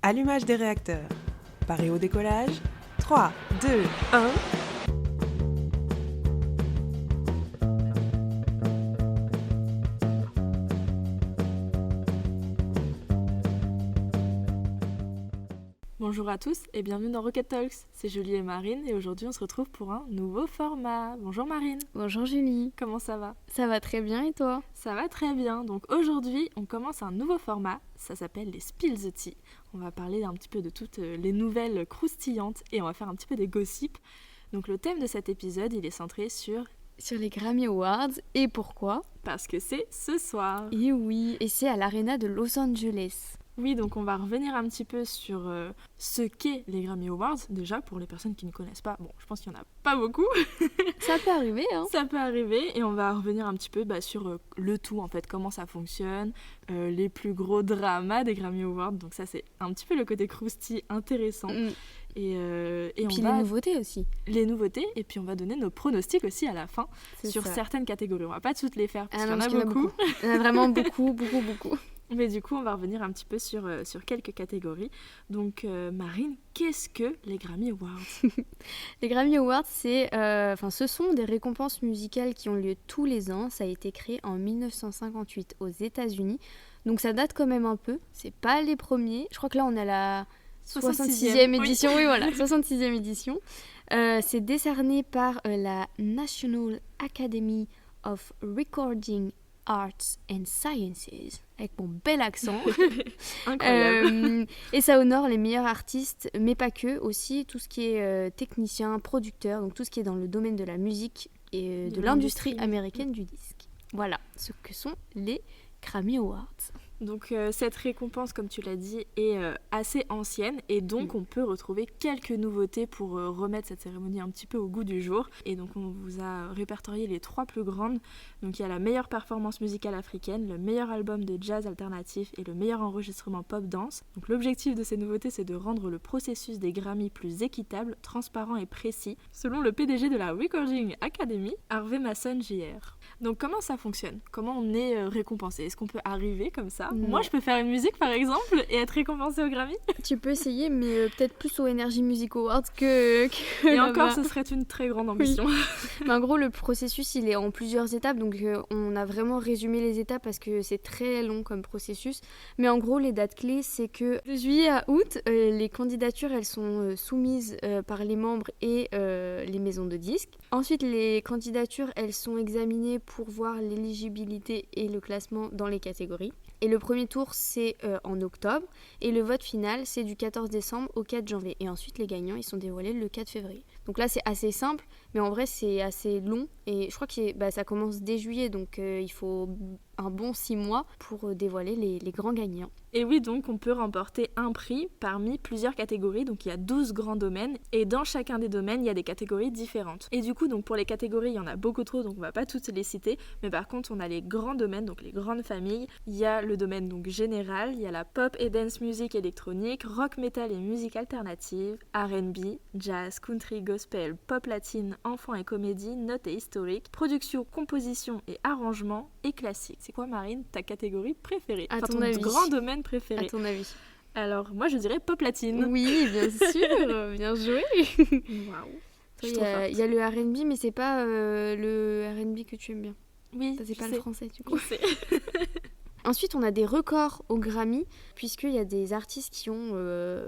Allumage des réacteurs. Paré au décollage. 3, 2, 1... Bonjour à tous et bienvenue dans Rocket Talks, c'est Julie et Marine et aujourd'hui on se retrouve pour un nouveau format. Bonjour Marine. Bonjour Julie. Comment ça va ? Ça va très bien et toi ? Ça va très bien, donc aujourd'hui on commence un nouveau format, ça s'appelle les Spill the Tea. On va parler un petit peu de toutes les nouvelles croustillantes et on va faire un petit peu des gossips. Donc le thème de cet épisode il est centré sur les Grammy Awards et pourquoi ? Parce que c'est ce soir. Et oui, et c'est à l'Arena de Los Angeles. Oui, donc on va revenir un petit peu sur ce qu'est les Grammy Awards. Déjà, pour les personnes qui ne connaissent pas, bon, je pense qu'il n'y en a pas beaucoup. Ça peut arriver, hein. Ça peut arriver, et on va revenir un petit peu sur le tout, en fait, comment ça fonctionne, les plus gros dramas des Grammy Awards. Donc ça, c'est un petit peu le côté croustille intéressant. Et puis les nouveautés aussi. Les nouveautés, et puis on va donner nos pronostics aussi à la fin sur certaines catégories. On va pas toutes les faire, parce qu'il y en a beaucoup. Il y en a vraiment beaucoup. Mais du coup, on va revenir un petit peu sur quelques catégories. Donc, Marine, qu'est-ce que les Grammy Awards ? Les Grammy Awards, ce sont des récompenses musicales qui ont lieu tous les ans. Ça a été créé en 1958 aux États-Unis. Donc, ça date quand même un peu. C'est pas les premiers. Je crois que là, on a la 66e édition. Oui, voilà, 66e édition. C'est décerné par la National Academy of Recording Arts and Sciences, avec mon bel accent. Incroyable. Et ça honore les meilleurs artistes, mais pas que, aussi tout ce qui est technicien, producteur, donc tout ce qui est dans le domaine de la musique et de l'industrie américaine du disque. Voilà ce que sont les Grammy Awards. Donc cette récompense, comme tu l'as dit, est assez ancienne et donc on peut retrouver quelques nouveautés pour remettre cette cérémonie un petit peu au goût du jour. Et donc on vous a répertorié les 3 plus grandes. Donc il y a la meilleure performance musicale africaine, le meilleur album de jazz alternatif et le meilleur enregistrement pop-dance. Donc l'objectif de ces nouveautés, c'est de rendre le processus des Grammy plus équitable, transparent et précis, selon le PDG de la Recording Academy, Harvey Mason Jr. Donc comment ça fonctionne ? Comment on est récompensé ? Est-ce qu'on peut arriver comme ça ? Moi, je peux faire une musique, par exemple, et être récompensée au Grammy ? Tu peux essayer, mais peut-être plus au Energy Music Awards que et encore, ce serait une très grande ambition. Oui. Mais en gros, le processus, il est en plusieurs étapes. Donc, on a vraiment résumé les étapes parce que c'est très long comme processus. Mais en gros, les dates clés, c'est que de juillet à août, les candidatures, elles sont soumises par les membres et les maisons de disques. Ensuite, les candidatures, elles sont examinées pour voir l'éligibilité et le classement dans les catégories. Et le premier tour, c'est en octobre. Et le vote final, c'est du 14 décembre au 4 janvier. Et ensuite, les gagnants, ils sont dévoilés le 4 février. Donc là, c'est assez simple, mais en vrai, c'est assez long. Et je crois que ça commence dès juillet, donc il faut un bon 6 mois pour dévoiler les grands gagnants. Et oui, donc on peut remporter un prix parmi plusieurs catégories. Donc il y a 12 grands domaines. Et dans chacun des domaines, il y a des catégories différentes. Et du coup, donc pour les catégories, il y en a beaucoup trop, donc on va pas toutes les citer. Mais par contre, on a les grands domaines, donc les grandes familles. Il y a le domaine donc général, il y a la pop et dance music électronique, rock, metal et musique alternative, R&B, jazz, country, gospel, pop latine, enfants et comédie, notes et historique, production, composition et arrangement et classique. C'est quoi, Marine, ta catégorie préférée ? Ton avis. Grand domaine préféré. À ton avis. Alors, moi, je dirais pop latine. Oui, bien sûr, bien joué. Waouh. Il y a le R&B, mais c'est pas le R&B que tu aimes bien. Oui, ça, c'est pas le français, du coup. Je sais. Ensuite, on a des records au Grammy, puisqu'il y a des artistes qui ont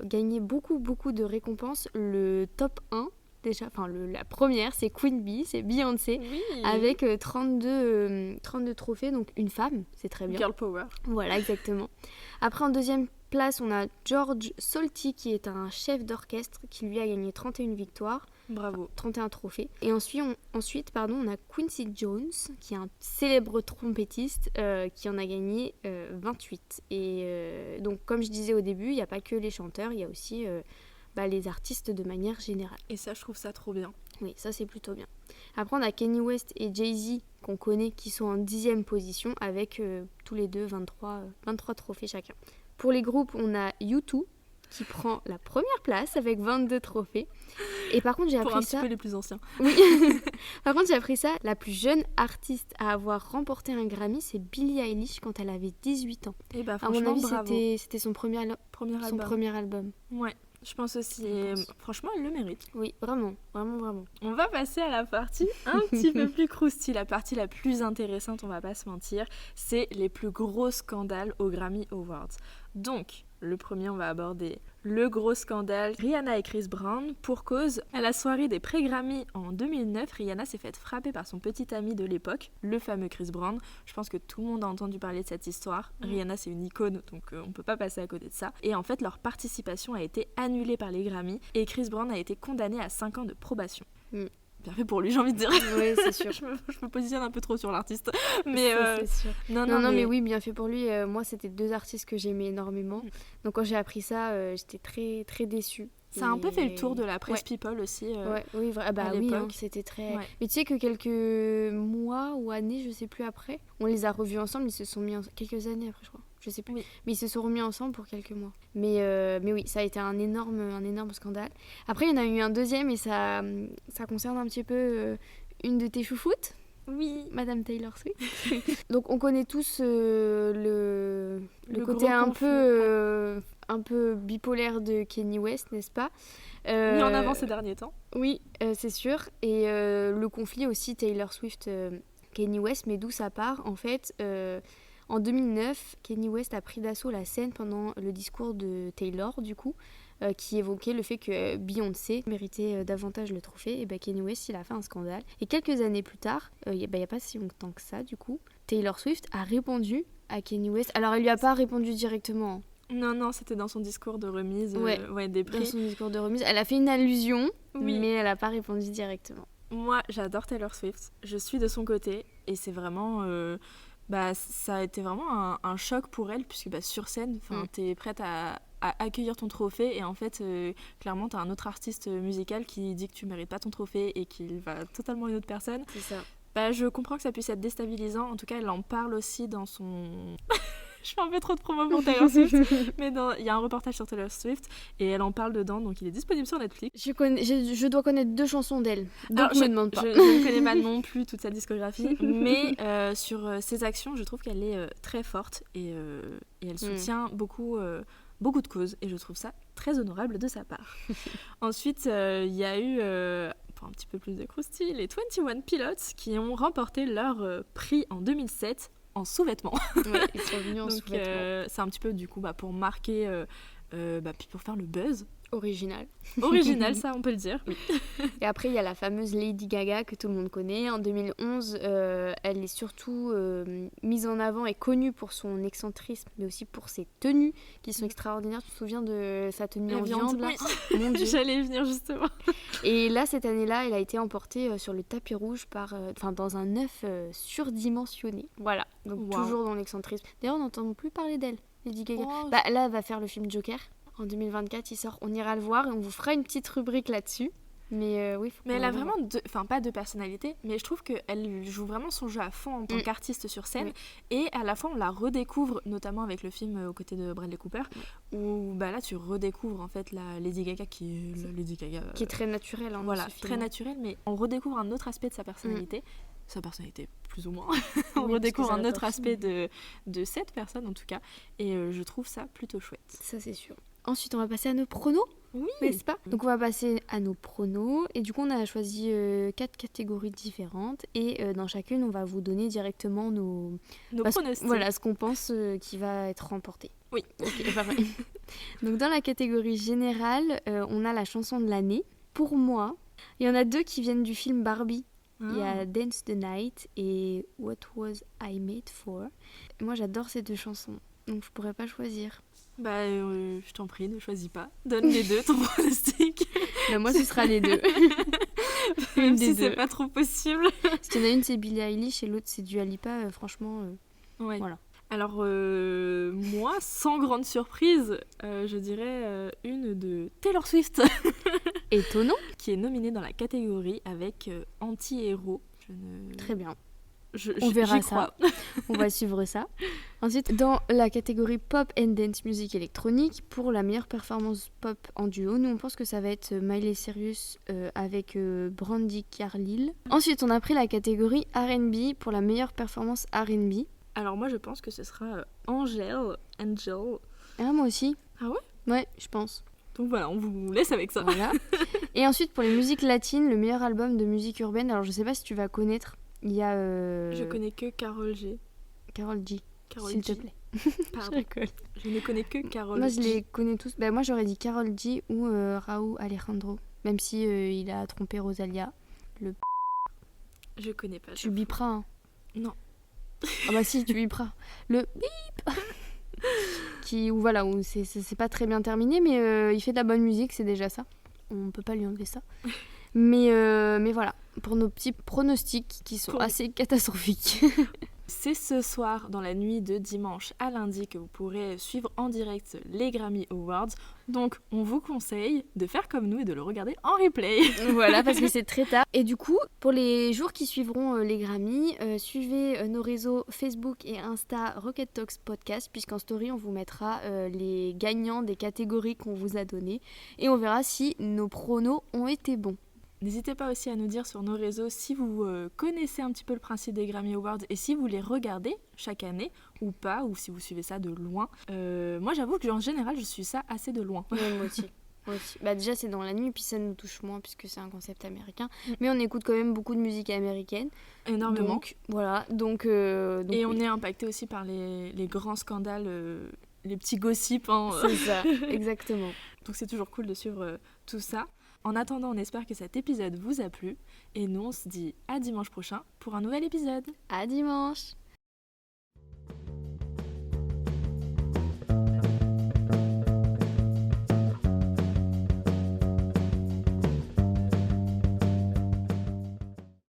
gagné beaucoup de récompenses. Le top 1, déjà, la première, c'est Queen Bee, c'est Beyoncé, avec 32 trophées, donc une femme, c'est très bien. Girl power. Voilà, exactement. Après, en deuxième place, on a George Solti, qui est un chef d'orchestre, qui lui a gagné 31 victoires. Bravo. 31 trophées. Et ensuite, on a Quincy Jones, qui est un célèbre trompettiste, qui en a gagné 28. Et donc, comme je disais au début, il n'y a pas que les chanteurs, il y a aussi les artistes de manière générale. Et ça, je trouve ça trop bien. Oui, ça, c'est plutôt bien. Après, on a Kanye West et Jay-Z, qu'on connaît, qui sont en 10e position, avec tous les deux 23 trophées chacun. Pour les groupes, on a U2, qui prend la première place avec 22 trophées. Et par contre, j'ai Pour appris un petit peu les plus anciens. Oui. Par contre, j'ai appris ça. La plus jeune artiste à avoir remporté un Grammy, c'est Billie Eilish quand elle avait 18 ans. Et bah À franchement, mon avis, bravo. c'était son Premier album. premier album. Ouais, je pense aussi. Je pense. Franchement, elle le mérite. Oui, vraiment, vraiment, vraiment. On va passer à la partie un petit peu plus croustille, la partie la plus intéressante, on va pas se mentir, c'est les plus gros scandales aux Grammy Awards. Donc, le premier, on va aborder le gros scandale Rihanna et Chris Brown. Pour cause, à la soirée des pré-Grammy en 2009, Rihanna s'est faite frapper par son petit ami de l'époque, le fameux Chris Brown. Je pense que tout le monde a entendu parler de cette histoire. Rihanna, c'est une icône, donc on peut pas passer à côté de ça. Et en fait, leur participation a été annulée par les Grammy et Chris Brown a été condamné à 5 ans de probation. Bien fait pour lui, j'ai envie de dire. Oui, c'est sûr. je me positionne un peu trop sur l'artiste. Mais Ça, c'est sûr. non, mais oui, bien fait pour lui. Moi, c'était 2 artistes que j'aimais énormément. Donc quand j'ai appris ça, j'étais très, très déçue. Ça a un peu fait le tour de la presse people aussi. Oui, à oui, l'époque. c'était très... Ouais. Mais tu sais que quelques mois ou années, je sais plus après, on les a revus ensemble, ils se sont mis quelques années après, je crois. Je sais plus. Oui. Mais ils se sont remis ensemble pour quelques mois. Mais oui, ça a été un énorme scandale. Après, il y en a eu un deuxième et ça concerne un petit peu une de tes chouchoutes. Oui. Madame Taylor Swift. Donc on connaît tous le côté un peu bipolaire de Kanye West, n'est-ce pas Mis en avant ces derniers temps. Oui, c'est sûr. Et le conflit aussi Taylor Swift, Kanye West, mais d'où ça part en fait en 2009, Kanye West a pris d'assaut la scène pendant le discours de Taylor, du coup, qui évoquait le fait que Beyoncé méritait davantage le trophée. Et Kanye West, il a fait un scandale. Et quelques années plus tard, il n'y a pas si longtemps que ça, du coup, Taylor Swift a répondu à Kanye West. Alors, elle lui a pas répondu directement. Non, c'était dans son discours de remise des prix. Dans son discours de remise. Elle a fait une allusion, oui. Mais elle n'a pas répondu directement. Moi, j'adore Taylor Swift. Je suis de son côté. Et c'est vraiment... ça a été vraiment un choc pour elle, puisque sur scène, t'es prête à accueillir ton trophée et en fait, clairement, t'as un autre artiste musical qui dit que tu mérites pas ton trophée et qu'il va totalement à une autre personne. C'est ça. Je comprends que ça puisse être déstabilisant. En tout cas, elle en parle aussi dans son... Je fais un peu trop de promo pour Taylor Swift, mais il y a un reportage sur Taylor Swift et elle en parle dedans, donc il est disponible sur Netflix. Je dois connaître 2 chansons d'elle, donc je me demande pas. Je ne connais pas non plus toute sa discographie, mais sur ses actions, je trouve qu'elle est très forte et elle soutient beaucoup de causes et je trouve ça très honorable de sa part. Ensuite, il y a eu... pour un petit peu plus de croustille, les 21 Pilots qui ont remporté leur prix en 2007 en sous-vêtements. Ouais, ils sont venus en sous-vêtements. C'est un petit peu du coup pour marquer, puis pour faire le buzz. Original, ça on peut le dire. Oui. Et après il y a la fameuse Lady Gaga que tout le monde connaît. En 2011, elle est surtout mise en avant et connue pour son excentrisme, mais aussi pour ses tenues qui sont extraordinaires. Tu te souviens de sa tenue en viande là? Oui. Mon Dieu. J'allais y venir justement. Et là cette année-là, elle a été emportée sur le tapis rouge dans un œuf surdimensionné. Voilà, donc toujours dans l'excentrisme. D'ailleurs on n'entend plus parler d'elle, Lady Gaga. Là elle va faire le film Joker. En 2024, il sort, on ira le voir et on vous fera une petite rubrique là-dessus. Mais oui, mais elle a vraiment pas deux personnalités, mais je trouve qu'elle joue vraiment son jeu à fond en tant qu'artiste sur scène. Oui. Et à la fois, on la redécouvre, notamment avec le film aux côtés de Bradley Cooper, où là, tu redécouvres en fait la Lady Gaga qui est très naturelle. Voilà, très naturelle, mais on redécouvre un autre aspect de sa personnalité. Sa personnalité, plus ou moins. On redécouvre un autre aspect de cette personne, en tout cas. Et je trouve ça plutôt chouette. Ça, c'est sûr. Ensuite, on va passer à nos pronos. Oui. N'est-ce pas ? Donc, on va passer à nos pronos. Et du coup, on a choisi 4 catégories différentes. Et dans chacune, on va vous donner directement nos pronostics. Voilà, ce qu'on pense qui va être remporté. Oui. Ok, parfait. Donc, dans la catégorie générale, on a la chanson de l'année. Pour moi, il y en a 2 qui viennent du film Barbie. Il y a Dance the Night et What Was I Made For. Et moi, j'adore ces 2 chansons. Donc, je pourrais pas choisir. Je t'en prie, ne choisis pas. Donne les 2, ton pronostic. Moi, ce sera les 2. Même si c'est pas trop possible. Parce qu'il y en a une, c'est Billie Eilish et l'autre, c'est Dua Lipa. Franchement, ouais. Voilà. Alors, moi, sans grande surprise, je dirais une de Taylor Swift. Étonnant. Qui est nominée dans la catégorie avec Anti-héros. Très bien. On verra j'y crois. ça. On va suivre ça. Ensuite, dans la catégorie Pop and Dance Music électronique, pour la meilleure performance pop en duo, nous on pense que ça va être Miley Cyrus avec Brandi Carlile. Ensuite, on a pris la catégorie R&B pour la meilleure performance R&B. Alors moi je pense que ce sera Angel. Ah, moi aussi. Ah ouais? Ouais, je pense. Donc voilà, on vous laisse avec ça. Voilà. Et ensuite, pour les musiques latines, le meilleur album de musique urbaine, alors je sais pas si tu vas connaître, il y a... Je connais que Karol G. Karol G, Karol s'il G. te plaît. Pardon. rigole. Je ne connais que Karol Moi, G. je les connais tous. Bah, moi, j'aurais dit Karol G ou Raúl Alejandro. Même si il a trompé Rosalia. Je connais pas. Tu biperas, hein. Non. Ah bah si, tu biperas. Le bip où voilà, où c'est pas très bien terminé, mais il fait de la bonne musique, c'est déjà ça. On peut pas lui enlever ça. Mais voilà, pour nos petits pronostics qui sont assez catastrophiques. C'est ce soir, dans la nuit de dimanche à lundi, que vous pourrez suivre en direct les Grammy Awards. Donc, on vous conseille de faire comme nous et de le regarder en replay. Voilà, parce que c'est très tard. Et du coup, pour les jours qui suivront les Grammy, suivez nos réseaux Facebook et Insta Rocket Talks Podcast, puisqu'en story, on vous mettra les gagnants des catégories qu'on vous a données. Et on verra si nos pronos ont été bons. N'hésitez pas aussi à nous dire sur nos réseaux si vous connaissez un petit peu le principe des Grammy Awards et si vous les regardez chaque année ou pas, ou si vous suivez ça de loin. Moi, j'avoue que en général, je suis ça assez de loin. Ouais, moi aussi. Bah déjà, c'est dans la nuit, puis ça nous touche moins puisque c'est un concept américain. Mais on écoute quand même beaucoup de musique américaine. Énormément. Donc, voilà. Donc et on est impacté aussi par les grands scandales, les petits gossips. Hein. C'est ça, exactement. Donc c'est toujours cool de suivre tout ça. En attendant, on espère que cet épisode vous a plu. Et nous, on se dit à dimanche prochain pour un nouvel épisode. À dimanche!